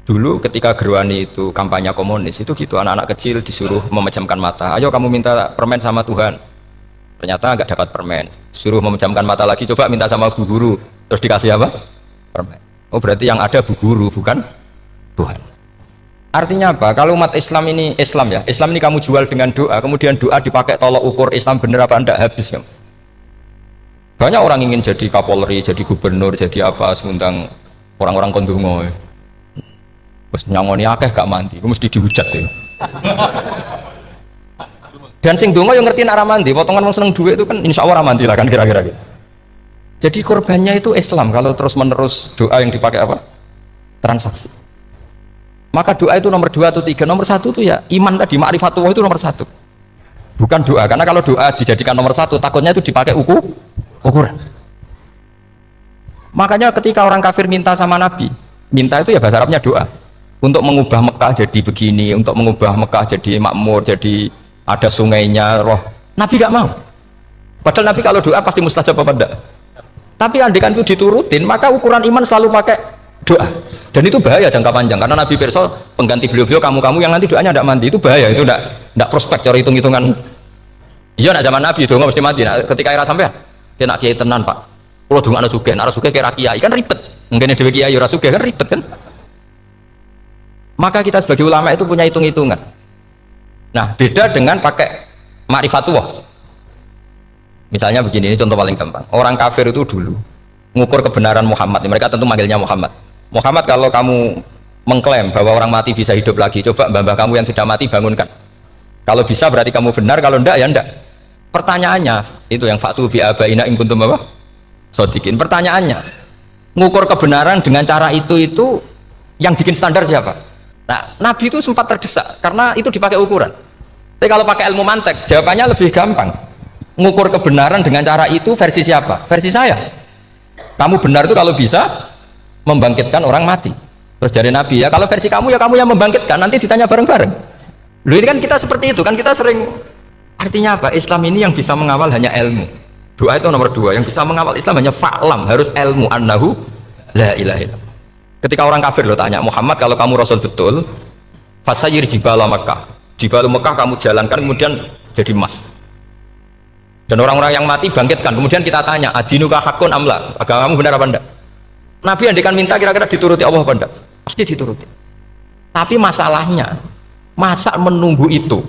Dulu ketika Gerwani itu kampanye komunis itu gitu, anak-anak kecil disuruh memejamkan mata, ayo kamu minta permen sama Tuhan, ternyata nggak dapat permen, suruh memejamkan mata lagi, coba minta sama bu guru, terus dikasih apa? Permen. Oh berarti yang ada bu guru bukan Tuhan. Artinya apa? Kalau umat Islam ini, Islam ya, Islam ini kamu jual dengan doa, kemudian doa dipakai tolok ukur Islam bener apa enggak, habis ya. Banyak orang ingin jadi Kapolri, jadi gubernur, jadi apa, sementang orang-orang kondungo ya. Terus nyangoni akeh gak mandi, mesti dihujat ya. Dan sing donga yang ngerti arah mandi, potongan wong seneng duit itu kan insya Allah mandi lah kan kira-kira gitu. Jadi korbannya itu Islam kalau terus menerus doa yang dipakai apa? Transaksi. Maka doa itu nomor 2 atau 3, nomor 1 itu ya iman tadi, ma'rifatullah itu nomor 1. Bukan doa, karena kalau doa dijadikan nomor 1 takutnya itu dipakai ukuran. Makanya ketika orang kafir minta sama Nabi, minta itu ya bahasa Arabnya doa. Untuk mengubah Mekah jadi begini, untuk mengubah Mekah jadi makmur, jadi ada sungainya, roh. Nabi gak mau. Padahal Nabi kalau doa pasti mustajab apa enggak? Tapi andikan itu diturutin, maka ukuran iman selalu pakai doa. Dan itu bahaya jangka panjang, karena Nabi Pirsa pengganti beliau-beliau, kamu-kamu yang nanti doanya tidak mandi, itu bahaya, itu tidak prospek, cara hitung-hitungan. Iya, nak zaman Nabi doa mesti mati. Nah, ketika era sampai, dia nak kiai tenan pak, kalau doa anak sugih kira kiai kan ribet. Mungkin dewi kiai ora sugih kan ribet kan. Maka kita sebagai ulama itu punya hitung-hitungan. Nah, beda dengan pakai ma'rifatullah. Misalnya begini, ini contoh paling gampang. Orang kafir itu dulu mengukur kebenaran Muhammad. Mereka tentu manggilnya Muhammad. Muhammad, kalau kamu mengklaim bahwa orang mati bisa hidup lagi, coba mbah-mbah kamu yang sudah mati bangunkan. Kalau bisa berarti kamu benar, kalau enggak ya enggak. Pertanyaannya itu yang faktu bi abaina in kuntum apa? Sodikin. Pertanyaannya, mengukur kebenaran dengan cara itu yang bikin standar siapa? Nah, Nabi itu sempat terdesak karena itu dipakai ukuran. Tapi kalau pakai ilmu mantek, jawabannya lebih gampang. Mengukur kebenaran dengan cara itu versi siapa? Versi saya. Kamu benar itu kalau bisa membangkitkan orang mati. Terus dari Nabi ya, kalau versi kamu ya kamu yang membangkitkan, nanti ditanya bareng-bareng. Loh ini kan kita seperti itu kan, kita sering. Artinya apa? Islam ini yang bisa mengawal hanya ilmu. Doa itu nomor 2, yang bisa mengawal Islam hanya fa'lam, harus ilmu, annahu la ilaha illallah. Ketika orang kafir lo tanya, Muhammad kalau kamu Rasul betul, fasayir jibala Mekah, jibala Mekah kamu jalankan kemudian jadi emas. Dan orang-orang yang mati bangkitkan, kemudian kita tanya, adinuka hakun amla, agamamu benar apa enggak? Nabi andikan minta kira-kira dituruti Allah apa enggak? Pasti dituruti. Tapi masalahnya, masa menunggu itu?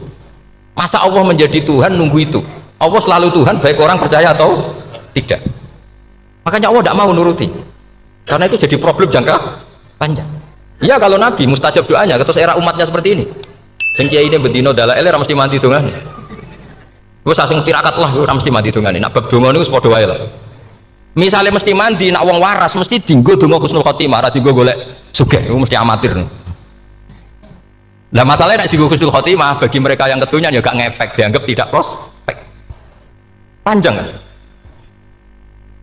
Masa Allah menjadi Tuhan nunggu itu? Allah selalu Tuhan, baik orang percaya atau tidak. Makanya Allah tidak mau nuruti. Karena itu jadi problem jangka panjang. Iya kalau Nabi mustajab doanya, terus era umatnya seperti ini. Sing kiai ini bedino dalail ora mesti mati dongane. Wis asing tirakat lah ora mesti mati dongane. Nak bab donga niku padha wae lah. Misale mesti mandi nak wong waras mesti dienggo donga husnul khotimah, ora dienggo golek sugih, iku mesti amatir. Lah masalahnya nak dienggo husnul khotimah bagi mereka yang kedunya ya gak ngefek, dianggap tidak prospek. Panjang kan?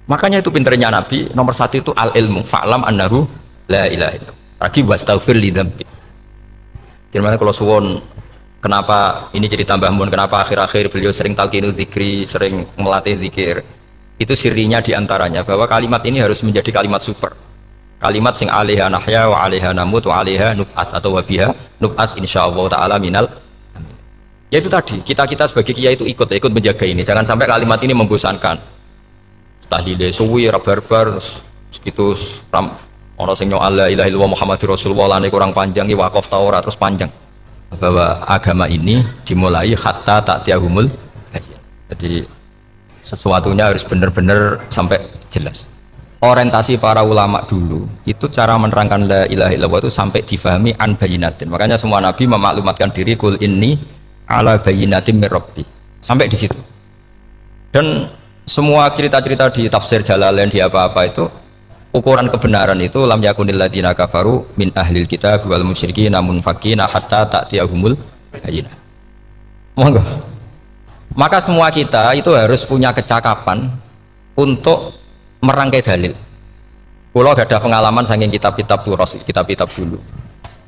Makanya itu pinternya Nabi, nomor 1 itu al ilmu, fa'lam annahu la ilaha illallah. Lagi wastaghfir li dzambi. Jadi kalau suwon, kenapa ini jadi tambah mun, kenapa akhir-akhir beliau sering talqinu dzikri, sering melatih zikir. Itu sirinya diantaranya bahwa kalimat ini harus menjadi kalimat super. Kalimat sing alaiha nahya wa alaiha namut wa alaiha nub'ats atau wa biha nub'ats insyaallah taala minal. Ya itu tadi, kita sebagai kiai itu ikut menjaga ini. Jangan sampai kalimat ini membosankan. Tahlile suwi ra barbar segitu ana sing nyok la ilaha illallah Muhammadur Rasulullah lane kurang panjang iki wakaf ta ora terus panjang. Bahwa agama ini dimulai hatta ta'tiyahumul bayyinah. Jadi sesuatunya harus benar-benar sampai jelas. Orientasi para ulama dulu itu cara menerangkan la ilaha illallah itu sampai difahami an bayyinatin. Makanya semua nabi memaklumatkan diri kul inni ala bayyinatin mir rabbi. Sampai di situ. Dan semua cerita-cerita di tafsir Jalalain di apa-apa itu ukuran kebenaran itu lam yakunil ladzina kafaru min ahlil kitab wal musyrikin namun fakina hatta ta'tiyahumul bayyinah. Monggo. Maka semua kita itu harus punya kecakapan untuk merangkai dalil. Kalau ada pengalaman saking kitab-kitab kitab-kitab dulu.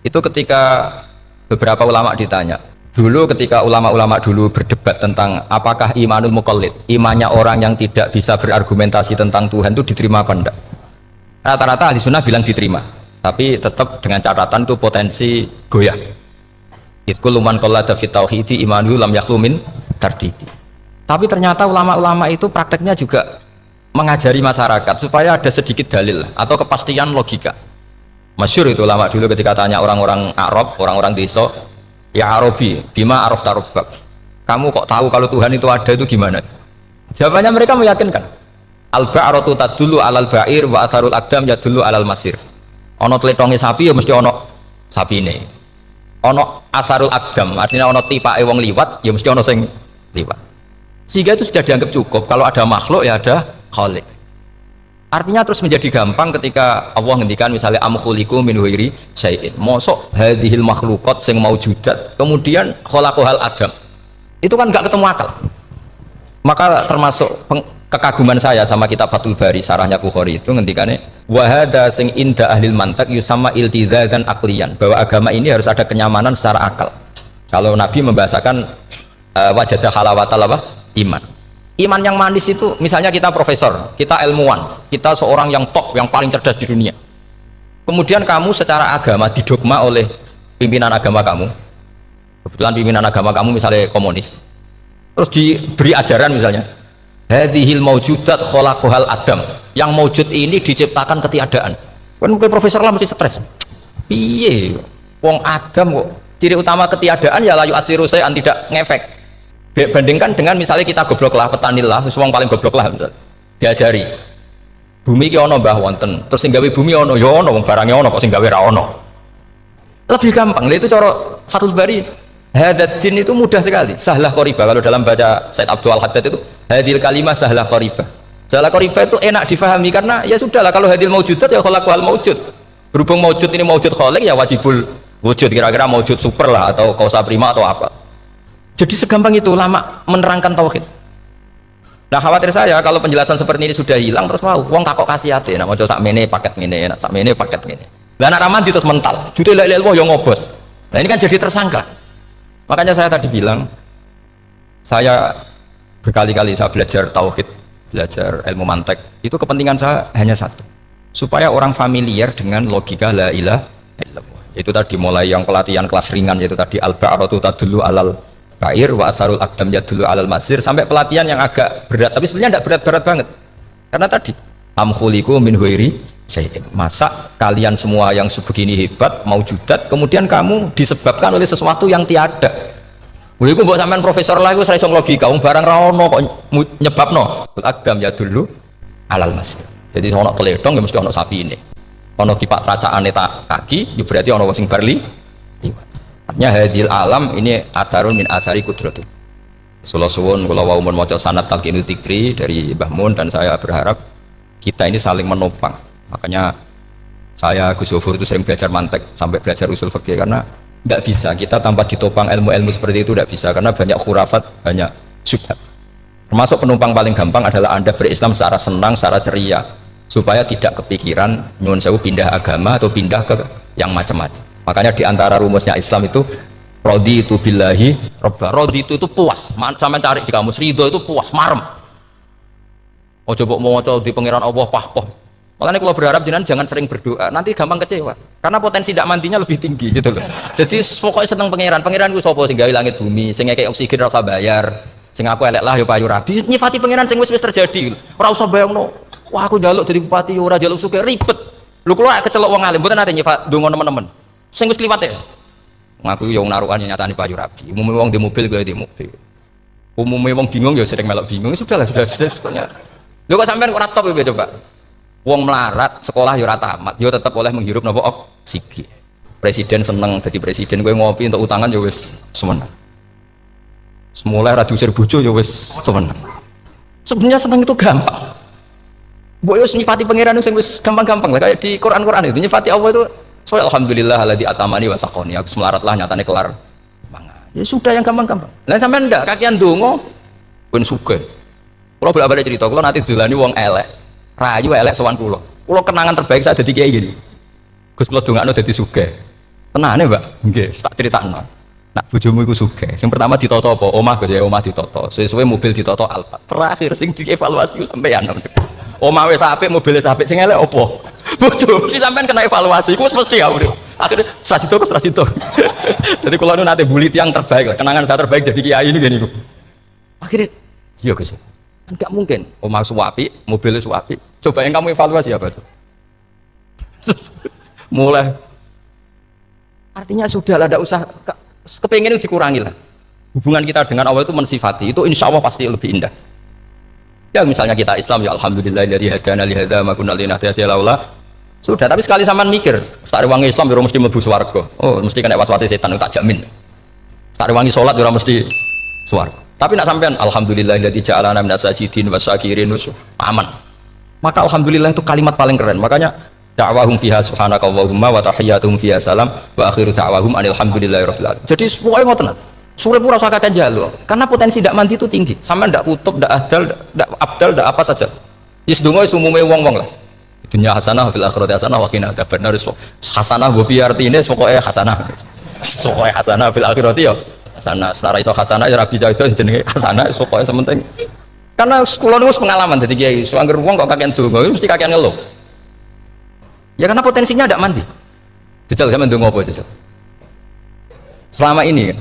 Itu ketika beberapa ulama ditanya, dulu ketika ulama-ulama dulu berdebat tentang apakah imanul muqallid, imannya orang yang tidak bisa berargumentasi tentang Tuhan itu diterima apa enggak, rata-rata ahli sunnah bilang diterima. tapi tetap dengan catatan itu potensi goyah. Itu luman qallada fit tauhidi imanu lam yakhlumin tardidi. Tapi ternyata ulama-ulama itu prakteknya juga mengajari masyarakat supaya ada sedikit dalil atau kepastian logika. Masyhur itu ulama dulu ketika tanya orang-orang Arab, orang-orang desa, ya Arabi, bima araf tarubbak. Kamu kok tahu kalau Tuhan itu ada, itu gimana? Jawabannya mereka meyakinkan. Al-ba'ratu tadullu alal ba'ir wa atharul aqdam yadullu alal masir. Ono tletonge sapi ya mesti ono sapine. Ono atharul aqdam, artinya ono tipake wong liwat ya mesti ono sing liwat. Sehingga itu sudah dianggap cukup. Kalau ada makhluk ya ada khaliq. Artinya terus menjadi gampang ketika Allah ngendikan misalnya am khuliqu min ghairi syai'in. Mosok hadhil makhluqat sing maujudat kemudian khalaqahal adam. Itu kan enggak ketemu akal. Maka termasuk kekaguman saya sama kitab Fathul Bari sarahnya Bukhari itu ngendikane wa hadza sing inda ahlil mantak yusamma iltidzazan aqliyan, bahwa agama ini harus ada kenyamanan secara akal. Kalau Nabi membahasakan wajadah halawatal apa? Iman. Iman yang manis itu misalnya kita profesor, kita ilmuwan, kita seorang yang top, yang paling cerdas di dunia. Kemudian kamu secara agama didogma oleh pimpinan agama kamu. Kebetulan pimpinan agama kamu misalnya komunis. Terus diberi ajaran misalnya, hadhil maujudat khalaqahal adam. Yang maujud ini diciptakan ketiadaan. Kan mungkin profesor lah mesti stres. Piye? Wong Adam kok ciri utama ketiadaan ya layu asiru saya tidak ngefek. Bandingkan dengan misalnya kita goblok lah, petani lah, wong paling goblok lah misalnya. Diajari bumi ki ono mbah wonten, terus sing gawe bumi ono ya ono, wong barangnya ono kok sing gawe ra ono. Lebih gampang. Lah itu cara Fathul Bari. Hadaddin itu mudah sekali, sahlah qoriba. Kalau dalam baca Said Abdul Haddad itu hadil kalimah sahlah qoriba. Sahlah qoriba itu enak difahami karena ya sudahlah, kalau hadil maujudat ya khalaqal maujud. Berhubung maujud ini maujud khaliq ya wajibul wujud, kira-kira maujud super lah atau kausa prima atau apa. Jadi segampang itu ulama menerangkan tauhid. Nah khawatir saya kalau penjelasan seperti ini sudah hilang terus mau wong takok kasihate nak maca sak mene paket ngene, nak sak mene paket ngene. Lah anak raman terus mental. Jute la ilaha illallah yo ngobos. Nah ini kan jadi tersangka. Makanya saya tadi bilang saya berkali-kali saya belajar tauhid, belajar ilmu mantek. Itu kepentingan saya hanya satu. Supaya orang familiar dengan logika la ilaha illallah. Itu tadi mulai yang pelatihan kelas ringan yaitu tadi al-ba'ratu tadullu alal ba'ir wa asarul aqdam yadullu alal masir, sampai pelatihan yang agak berat tapi sebenarnya tidak berat-berat banget karena tadi am khuliqu min ghairi syai'in. Masa kalian semua yang sebegini hebat maujudat kemudian kamu disebabkan oleh sesuatu yang tiada. Lha iku mbok sampean profesor lah iku ora iso logika wong barang ra ono kok nyebabno aqdam yadullu alal masir. Jadi ono teledong ya mesti ono sapine, ono tipak tracaane tak kaki ya berarti ono wong sing barli liwat. Artinya hadil alam ini asarun min asari kudratu. Sallallahu suwun kula wau mun maca sanad talqinul dzikri dari Mbah Mun, dan saya berharap kita ini saling menopang. Makanya saya Gus Yofur itu sering belajar mantek sampai belajar usul fikih karena tidak bisa kita tanpa ditopang ilmu-ilmu seperti itu, tidak bisa karena banyak khurafat, banyak syubhat. Termasuk penumpang paling gampang adalah Anda berislam secara senang, secara ceria supaya tidak kepikiran nyuwun sewu pindah agama atau pindah ke yang macam-macam. Makanya di antara rumusnya Islam itu raditu billahi robba. Raditu itu puas. Sampai cari di kamus ridho itu puas, marem. Oh coba mau coba di pangeran Allah pahpoh. Makanya kalau berharap jangan sering berdoa, nanti gampang kecewa. Karena potensi tidak mandinya lebih tinggi gitu loh. Jadi pokoknya seneng pangeran. Pangeran itu sapa sing gawe langit bumi, sing ngekek oksigen ora usah bayar. Sing aku elek lah ya payu rabi. Nyifati pangeran sing wis terjadi. Ora usah bayangno. Wah aku njaluk jadi bupati ora njaluk sugih ribet. Lho kula kecelok wong alim, mboten nate nyifat donga teman-teman. Sing wis kliwat ya ngaku yo narukan nyatane payu rabi. Umumnya wong di mobil gue di mobil, umumnya wong bingung ya sering melok bingung. Sudah sebetulnya lho kok sampean ora top ya coba. Wong melarat sekolah yo ora tamat yo tetep oleh menghirup napa oksigen. Presiden seneng dadi presiden, gue ngopi untuk utangan yo wis semeneng. Semula ra diusir bojo yo wis semeneng. Sebenarnya seneng itu gampang. Mbok yo nyifati pangeran sing wis gampang-gampang lah kayak di Quran itu nyifati Allah itu. So alhamdulillah alladzi atamani wa saqoni, aku semarat lah nyatane kelar mangan. Ya sudah yang gampang-gampang. Lah sampean ndak kakian donga pun sugih. Kula bolak-balik cerita, kula nanti dilani wong elek. Rayu elek sowan kula. Kula kenangan terbaik saat dadi kiai gini. Gus kula dongakno dadi sugih. Tenane, Mbak? Nggih, tak critakno. Nak bojomu iku sugih. Sing pertama ditoto apa? Omah Gus ya, omah ditoto. Suwe-suwe mobil ditoto Alphard. Terakhir sing dievaluasi ku sampean. Omah wis apik, mobil wis apik, sing elek apa? Bojo, mesti sampean kena evaluasi. Iku mesti ya, Bro. Akhirnya strasito. Jadi kalau nu nate bully yang terbaik lah, kenangan saya terbaik jadi kiai ini gini. Akhirnya, iya Gus. Kan enggak mungkin. Omah suwapi, mobilnya suwapi. Coba yang kamu evaluasi apa itu? Mulai. Artinya sudah lah, tidak usah kepengen itu dikurangi lah. Hubungan kita dengan Allah itu mensifati, itu insya Allah pasti lebih indah. Ya misalnya kita Islam, ya alhamdulillahilladzi hadana li hadza ma kunna linahtadiya laula. Sudah, tapi sekali sampean mikir, sak wangi Islam ora mesti mlebu swarga. Oh, mesti kena was-wasi setan tak jamin. Sak wangi salat ora mesti swarga. Tapi nak sampean alhamdulillahilladzi ja'alana minas sajidin wasyakirin aman. Maka alhamdulillah itu kalimat paling keren. Makanya da'wahum fiha subhanakallahumma wa tahiyyatuhum fiha salam wa akhiru da'wahum alhamdulillahirabbil alamin. Jadi pokoke ngoten. Surip ora usah kakek jaluk, karena potensi tidak mandi itu tinggi. Sama ndak kutub, ndak adal, ndak abdal, ndak apa saja. Is donga is umume wong-wong lah. Dunya hasanah fil akhirati hasanah wa qina adzabannar. Hasanah go piye artine pokoke hasanah. Pokoke hasanah fil akhirati ya hasanah. Senara iso hasanah ya rabi itu jenenge hasanah pokoke sementing. Karena kula niku pengalaman dadi kiai, anggere wong kok kakean donga mesti kakean ngeluh. Ya karena potensinya ndak mandi. Jajal sampean ndonga apa jajal? Selama ini kan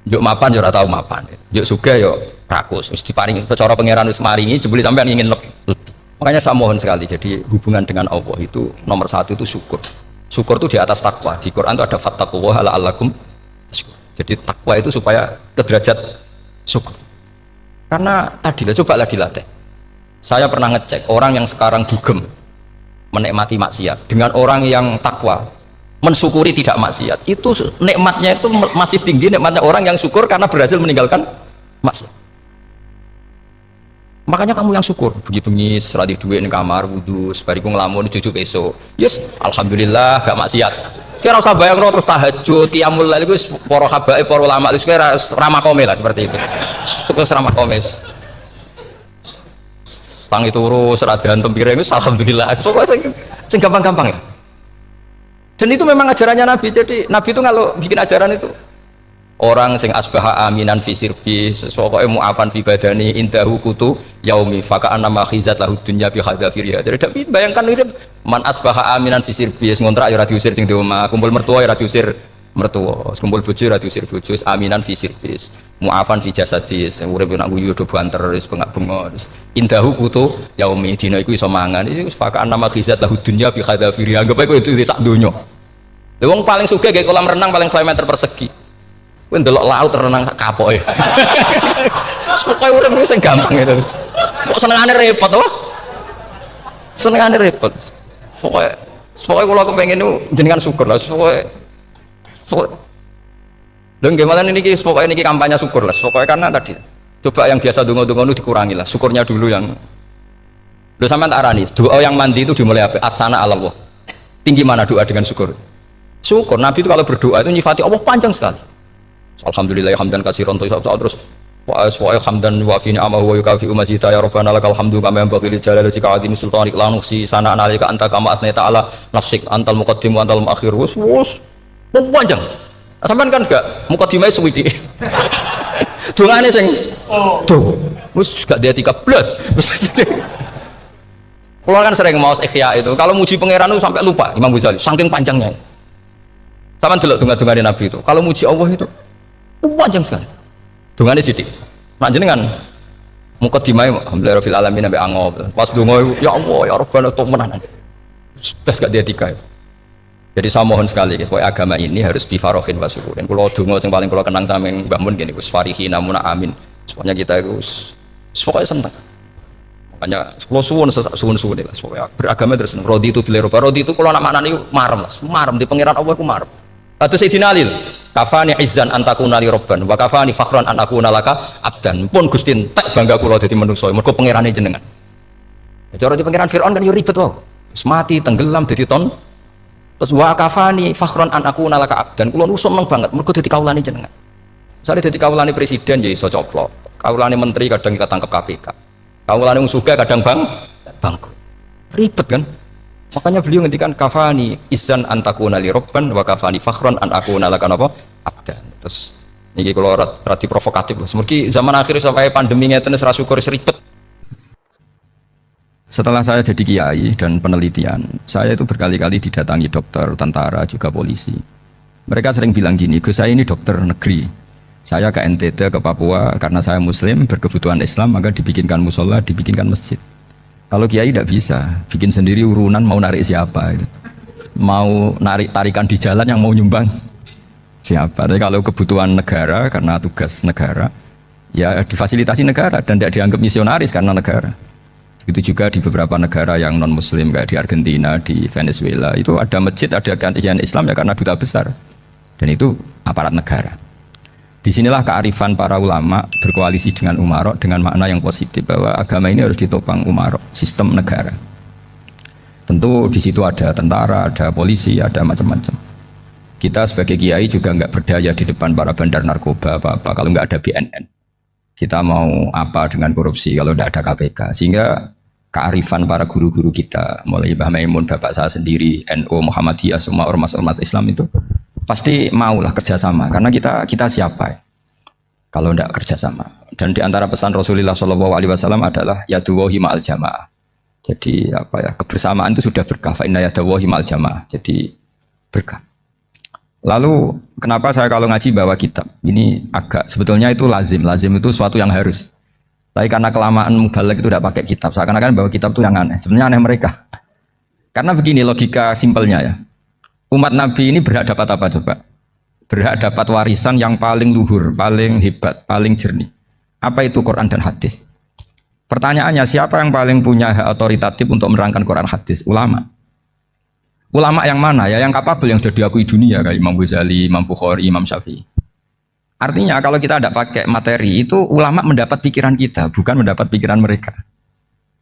yuk mapan yo ora tau mapan. Yuk sugih yo rakus. Wis diparingi cara pangeran wis maringi jebule sampean ingin lebih. Makanya saya mohon sekali, jadi hubungan dengan Allah itu nomor satu itu syukur. Syukur itu di atas takwa. Di Quran itu ada fattaqullaha la'allakum tashkurun. Jadi takwa itu supaya ke derajat syukur. Karena tadi lah cobalah dilatih. Saya pernah ngecek orang yang sekarang dugem menikmati maksiat dengan orang yang takwa mensyukuri tidak maksiat, itu nikmatnya itu masih tinggi nikmatnya orang yang syukur karena berhasil meninggalkan maksiat. Makanya kamu yang syukur, bengi-bengi serati duit di kamar, wudhu, sebariku ngelamun cucu besok, yes, alhamdulillah gak maksiat. Sekarang usah bayang terus tahajud, qiyamul lail itu para habaib, para ulama itu sekarang ramah komel lah seperti itu. Terus ramah komes. Tangi turu seradian tempiring itu alhamdulillah. Pokoknya sing gampang-gampang ya. Dan itu memang ajarannya Nabi. Jadi Nabi itu kalau bikin ajaran itu orang sing asbaha aminan fi sirbi sesuatu mu'afan fi badani indahu kutu yaumi faka'an nama khizat lahu dunya bi khadzafiriha. Jadi tapi bayangkan itu man asbaha aminan fi sirbi ngontrak ya ora diusir sing di omah, kumpul mertua ya ora diusir mertua, kumpul bojo ya ora diusir bojo, aminan fi sirbi mu'afan fi jasadis urip nak guyu do banter wis bengak-bengok indahu kutu yaumi dina iku iso mangan iki faka'an nama khizat lahu dunya bi khadzafiriha. Anggap ae itu sak donya. Wong paling sugih gawe kolam renang paling 1 meter persegi. Kowe ndelok laut renang sak kapoke. Pokoke urip sing gampang itu. Kok senengane repot to? Senengane repot. Pokoke kula kepengin niku jenengan syukur lah. Pokoke lho nggih malan niki pokoke niki kampanye syukur lah. Pokoke karena tadi coba yang biasa donga-donga itu dikurangi lah. Syukurnya dulu yang lho sampean tak arani. Doa yang mandi itu dimulai apa? Asana Allah. Tinggi mana doa dengan syukur? Syukur. Nabi itu kalau berdoa itu nyifati Allah panjang sekali. Alhamdulillah hamdan katsiran terus wa hamdan wa fi ni'amahu wa yukafi umazita ya rabbana lakal hamdu kama yanbaghi li jalali wajhika azimi sultanik la nuksi sana analika anta kama athnata ala nafsik antal muqaddim wa antal muakhir. Wus panjang. Sampean kan gak muqaddimah suwiti. Dongane sing wis gak dia 13. Kalau kan sering mau ikhya itu kalau muji pangeran itu sampai lupa Imam Ghazali saking panjangnya. Sama dulu dungan-dungan Nabi itu. Kalau muji Allah itu panjang sekali. Dungannya sidik. Nak jenengan muqaddimah alhamdulillah rabbil alamin sampai angop. Pas donga ya Allah ya Rabbana to menanan. Bes gak dia 3 itu. Jadi saya mohon sekali supaya agama ini harus bifarohin wa syukurin. Kalau donga yang paling kalau kenang sama Mbah Mun gini Gus farihin namuna amin. Supaya kita itu pokoknya senang. Makanya kalau suwun lah supaya beragama terus rodi itu bila rodi itu kalau nak maknanya marem lah. Marem di pangeran Allah itu marem. Atau Sayyidina Ali kafani izzan antakuna li robban wa kafani fakhran an akuna laka abdan pun Gusti tak bangga kula dadi manungsa mergo pangerane jenengan. Cara di pangeran Firaun kan yo ribet wae. Wis mati tenggelam dadi ton. Terus wa kafani fakhran an akuna laka abdan kula nu seneng banget mergo dadi kawulane jenengan. Misale dadi kawulane presiden ya iso coplok. Kawulane menteri kadang kita tangkep KPK. Kawulane wong sugih kadang bangkrut. Ribet kan? Makanya beliau ngendikan kafani izzan antakuna li robban wa kafani fakhran an akuna laka napa abdan. Terus niki kalau rati provokatif loh. Semoga zaman akhir sampai pandemi ngeten wis ra syukur ribet. Setelah saya jadi kiai dan penelitian, saya itu berkali-kali didatangi dokter, tentara, juga polisi. Mereka sering bilang gini, Gus saya ini dokter negeri. Saya ke NTT, ke Papua, karena saya muslim, berkebutuhan Islam, maka dibikinkan musola, dibikinkan masjid. Kalau kiai tidak bisa, bikin sendiri urunan mau narik siapa. Gitu. Mau narik tarikan di jalan yang mau nyumbang siapa. Tapi kalau kebutuhan negara, karena tugas negara, ya difasilitasi negara dan tidak dianggap misionaris karena negara. Itu juga di beberapa negara yang non muslim kayak di Argentina, di Venezuela itu ada masjid, ada kajian Islam ya karena duta besar dan itu aparat negara. Disinilah kearifan para ulama berkoalisi dengan umarok dengan makna yang positif bahwa agama ini harus ditopang umarok, sistem negara. Tentu di situ ada tentara, ada polisi, ada macam-macam. Kita sebagai kiai juga nggak berdaya di depan para bandar narkoba apa-apa kalau nggak ada BNN. Kita mau apa dengan korupsi kalau tidak ada KPK. Sehingga kearifan para guru-guru kita, mulai Mbah Maimun, bapak saya sendiri, NU, Muhammadiyah, semua ormas-ormas Islam itu pasti maulah kerjasama. Karena kita siapa ya? Kalau tidak kerjasama. Dan di antara pesan Rasulullah SAW adalah yaduwahi ma'al jamaah. Jadi apa ya, kebersamaan itu sudah berkah. Fa inna yaduwahi ma'al jamaah. Jadi berkah. Lalu kenapa saya kalau ngaji bawa kitab? Ini agak sebetulnya itu lazim. Lazim itu suatu yang harus. Tapi karena kelamaan mubalek itu tidak pakai kitab. Seakan-akan bawa kitab itu yang aneh. Sebenarnya aneh mereka. Karena begini logika simpelnya ya. Umat Nabi ini berhak dapat apa coba? Berhak dapat warisan yang paling luhur, paling hebat, paling jernih. Apa itu Quran dan hadis? Pertanyaannya siapa yang paling punya hak otoritatif untuk menerangkan Quran hadis? Ulama. Ulama yang mana ya? Yang kapabel, yang sudah diakui dunia kayak Imam Ghazali, Imam Bukhari, Imam Syafi'i. Artinya kalau kita tidak pakai materi itu ulama mendapat pikiran kita, bukan mendapat pikiran mereka.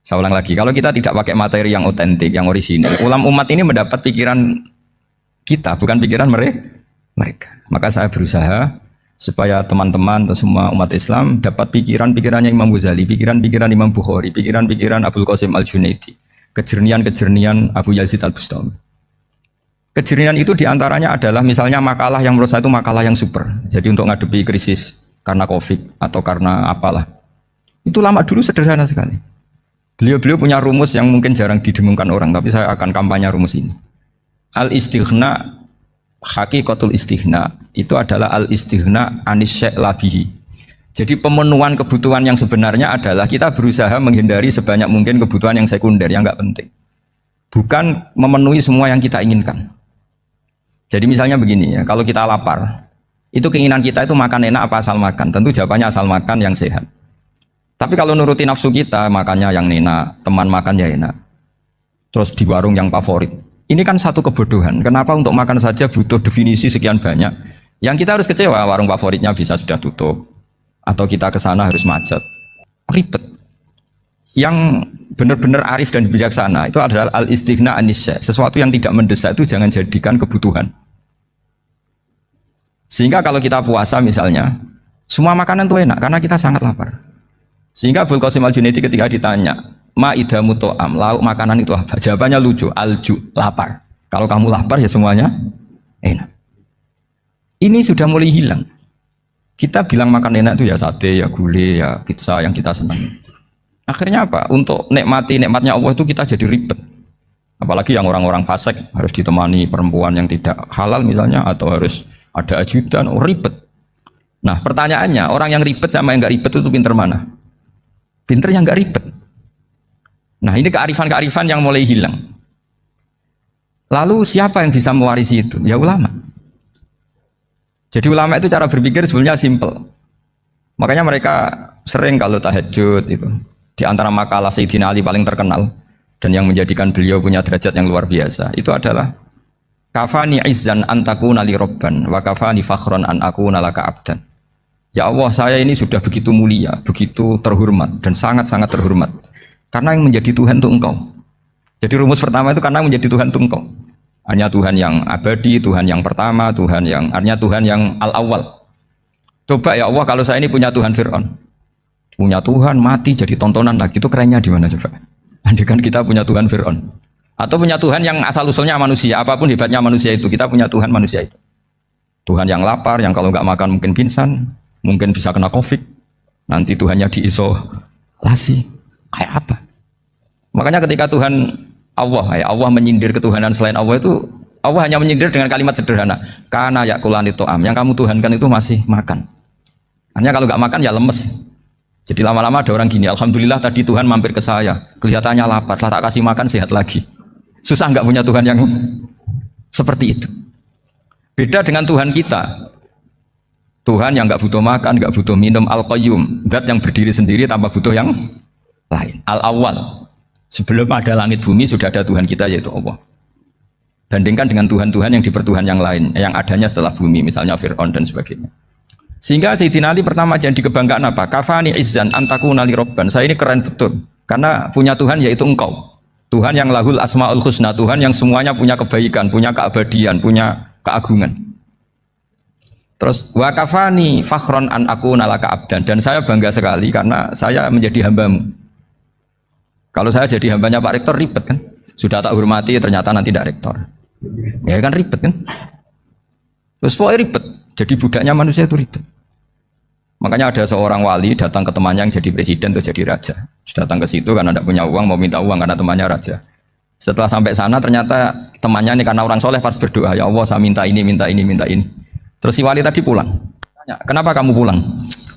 Saya ulang lagi, kalau kita tidak pakai materi yang otentik, yang orisinil, umat ini mendapat pikiran kita, bukan pikiran mereka. Maka saya berusaha supaya teman-teman atau semua umat Islam dapat pikiran-pikirannya Imam Ghazali, pikiran-pikiran Imam Bukhari, pikiran-pikiran Abdul Qasim Al-Junaidi, kejernian-kejernian Abu Yazid Al-Bustami. Kejernihan itu diantaranya adalah misalnya makalah yang menurut saya itu makalah yang super. Jadi untuk ngadepi krisis karena COVID atau karena apalah. Itu lama dulu sederhana sekali. Beliau-beliau punya rumus yang mungkin jarang didengungkan orang, tapi saya akan kampanye rumus ini. Al-istighna, hakikatul istighna, itu adalah al-istighna anis syai' labihi. Jadi pemenuhan kebutuhan yang sebenarnya adalah kita berusaha menghindari sebanyak mungkin kebutuhan yang sekunder, yang nggak penting. Bukan memenuhi semua yang kita inginkan. Jadi misalnya begini ya, kalau kita lapar, itu keinginan kita itu makan enak apa asal makan? Tentu jawabannya asal makan yang sehat. Tapi kalau nuruti nafsu kita, makannya yang enak, teman makan ya enak. Terus di warung yang favorit. Ini kan satu kebodohan. Kenapa untuk makan saja butuh definisi sekian banyak? Yang kita harus kecewa, warung favoritnya bisa sudah tutup. Atau kita ke sana harus macet. Ribet. Yang benar-benar arif dan bijaksana itu adalah al-istighna anisya. Sesuatu yang tidak mendesak itu jangan jadikan kebutuhan. Sehingga kalau kita puasa misalnya, semua makanan itu enak karena kita sangat lapar. Sehingga Abdul Qasim Al-Junaidi ketika ditanya, ma'idamu to'am, lauk makanan itu apa? Jawabannya lucu, alju, lapar. Kalau kamu lapar ya semuanya enak. Ini sudah mulai hilang. Kita bilang makan enak itu ya sate, ya gulai, ya pizza yang kita senang. Akhirnya apa? Untuk nikmatnya Allah itu kita jadi ribet. Apalagi yang orang-orang fasik harus ditemani perempuan yang tidak halal misalnya, atau harus ada ajudan, ribet. Nah pertanyaannya, orang yang ribet sama yang nggak ribet itu pinter mana? Pinter yang nggak ribet. Nah ini kearifan-kearifan yang mulai hilang. Lalu siapa yang bisa mewarisi itu? Ya ulama. Jadi ulama itu cara berpikir sebenarnya simple. Makanya mereka sering kalau tahajud itu. Di antara makalah Sayyidina Ali paling terkenal dan yang menjadikan beliau punya derajat yang luar biasa itu adalah kafani izzan an takuna li robban wa kafani fakhran an akuna laka abdan. Ya Allah, saya ini sudah begitu mulia, begitu terhormat dan sangat-sangat terhormat karena yang menjadi Tuhan itu Engkau. Jadi rumus pertama itu karena menjadi Tuhan itu Engkau. Hanya Tuhan yang abadi, Tuhan yang pertama, artinya Tuhan yang al-awwal. Coba ya Allah, kalau saya ini punya Tuhan Fir'aun, punya Tuhan mati jadi tontonan lagi, itu kerennya di mana coba? Andaikan kita punya Tuhan Fir'aun, atau punya Tuhan yang asal usulnya manusia, apapun hebatnya manusia itu, kita punya Tuhan manusia itu. Tuhan yang lapar, yang kalau nggak makan mungkin pingsan, mungkin bisa kena COVID, nanti Tuhannya diisolasi, kayak apa? Makanya ketika Tuhan Allah menyindir ketuhanan selain Allah itu, Allah hanya menyindir dengan kalimat sederhana, karena yakulani to'am, yang kamu tuhankan itu masih makan. Hanya kalau nggak makan ya lemes. Jadi lama-lama ada orang gini, alhamdulillah tadi Tuhan mampir ke saya, kelihatannya lapar, setelah tak kasih makan sehat lagi. Susah nggak punya Tuhan yang seperti itu. Beda dengan Tuhan kita. Tuhan yang nggak butuh makan, nggak butuh minum, Al-Qayyum, zat yang berdiri sendiri tanpa butuh yang lain. Al-Awwal. Sebelum ada langit bumi sudah ada Tuhan kita yaitu Allah. Bandingkan dengan Tuhan-Tuhan yang dipertuhan yang lain, yang adanya setelah bumi, misalnya Fir'aun dan sebagainya. Sehingga Sayyidina Ali pertama jadi kebanggaan apa? Kafani izzan antakuna li robban. Saya ini keren betul karena punya Tuhan yaitu engkau. Tuhan yang lahul asmaul husna, Tuhan yang semuanya punya kebaikan, punya keabadian, punya keagungan. Terus wa kafani fakhron an akuna laka abdan, dan saya bangga sekali karena saya menjadi hambamu. Kalau saya jadi hambanya Pak Rektor ribet kan? Sudah tak hormati ternyata nanti tidak rektor. Ya kan ribet kan? Terus pokoknya ribet. Jadi budaknya manusia itu ribet. Makanya ada seorang wali datang ke temannya yang jadi presiden atau jadi raja. Sudah datang ke situ karena tidak punya uang, mau minta uang karena temannya raja. Setelah sampai sana ternyata temannya ini karena orang soleh pas berdoa, ya Allah saya minta ini, minta ini, minta ini. Terus si wali tadi pulang. Tanya, kenapa kamu pulang?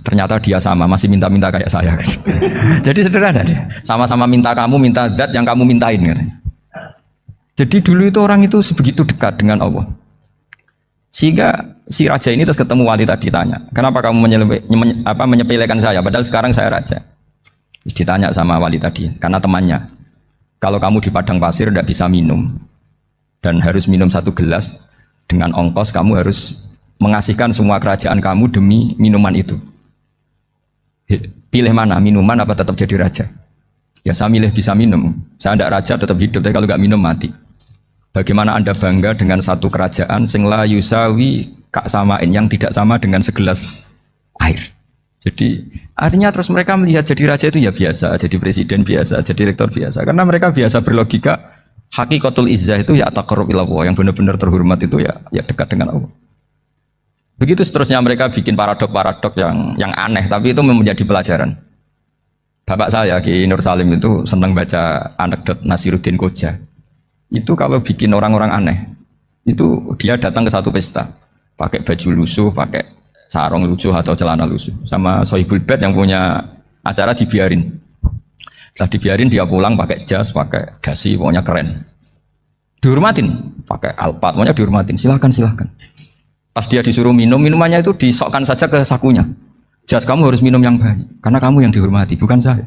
Ternyata dia sama, masih minta-minta kayak saya. Jadi sederhana dia. Sama-sama minta kamu, minta zat yang kamu mintain katanya. Jadi dulu itu orang itu sebegitu dekat dengan Allah. Sehingga si raja ini terus ketemu wali tadi tanya, kenapa kamu menyepelekan saya? Padahal sekarang saya raja. Terus ditanya sama wali tadi, karena temannya. Kalau kamu di padang pasir tidak bisa minum dan harus minum 1 gelas, dengan ongkos kamu harus mengasihkan semua kerajaan kamu demi minuman itu. Pilih mana, minuman apa tetap jadi raja? Ya saya milih bisa minum. Saya tidak raja tetap hidup, tapi kalau nggak minum mati. Bagaimana Anda bangga dengan satu kerajaan sing la yusawi kak samain, yang tidak sama dengan segelas air. Jadi artinya terus mereka melihat jadi raja itu ya biasa, jadi presiden biasa, jadi rektor biasa. Karena mereka biasa berlogika hakikatul izzah itu ya taqarrub ila Allah, yang benar-benar terhormat itu ya dekat dengan Allah. Begitu seterusnya mereka bikin paradok-paradok yang aneh, tapi itu menjadi pelajaran. Bapak saya Ki Nur Salim itu senang baca anekdot Nasiruddin Koja. Itu kalau bikin orang-orang aneh, itu dia datang ke satu pesta, pakai baju lusuh, pakai sarung lusuh atau celana lusuh, sama Sohibul Bait yang punya acara dibiarin. Setelah dibiarin dia pulang pakai jas, pakai dasi, pokoknya keren. Dihormatin, pakai alpat, pokoknya dihormatin. Silakan. Pas dia disuruh minum, minumannya itu disokkan saja ke sakunya. Jas kamu harus minum yang baik, karena kamu yang dihormati, bukan saya.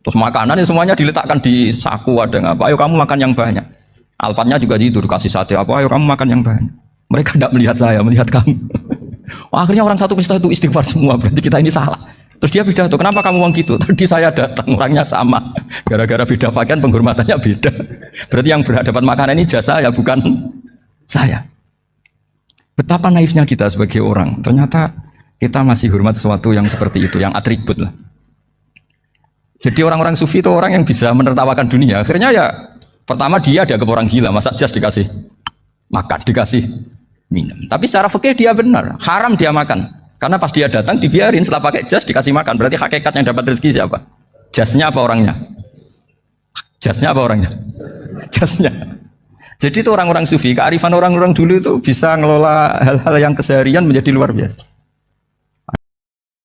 Terus makanannya semuanya diletakkan di saku, ada apa? Ayo kamu makan yang banyak. Alpatnya juga gitu, dikasih sate apa? Ayo kamu makan yang banyak. Mereka tidak melihat saya, melihat kamu. Wah, akhirnya orang satu pesta itu istighfar semua, berarti kita ini salah. Terus dia pidato, kenapa kamu uang gitu? Tadi saya datang, orangnya sama. Gara-gara beda pakaian, penghormatannya beda. Berarti yang berhak dapat makanan ini jasa ya, bukan saya. Betapa naifnya kita sebagai orang. Ternyata kita masih hormat sesuatu yang seperti itu, yang atribut lah. Jadi orang-orang sufi itu orang yang bisa menertawakan dunia. Akhirnya ya pertama dia dianggap orang gila, masa jas dikasih makan, dikasih minum. Tapi secara fikih dia benar, haram dia makan. Karena pas dia datang dibiarin, setelah pakai jas dikasih makan. Berarti hakikat yang dapat rezeki siapa? Jasnya apa orangnya? Jasnya apa orangnya? Jasnya. Jadi itu orang-orang sufi, kearifan orang-orang dulu itu bisa ngelola hal-hal yang keseharian menjadi luar biasa.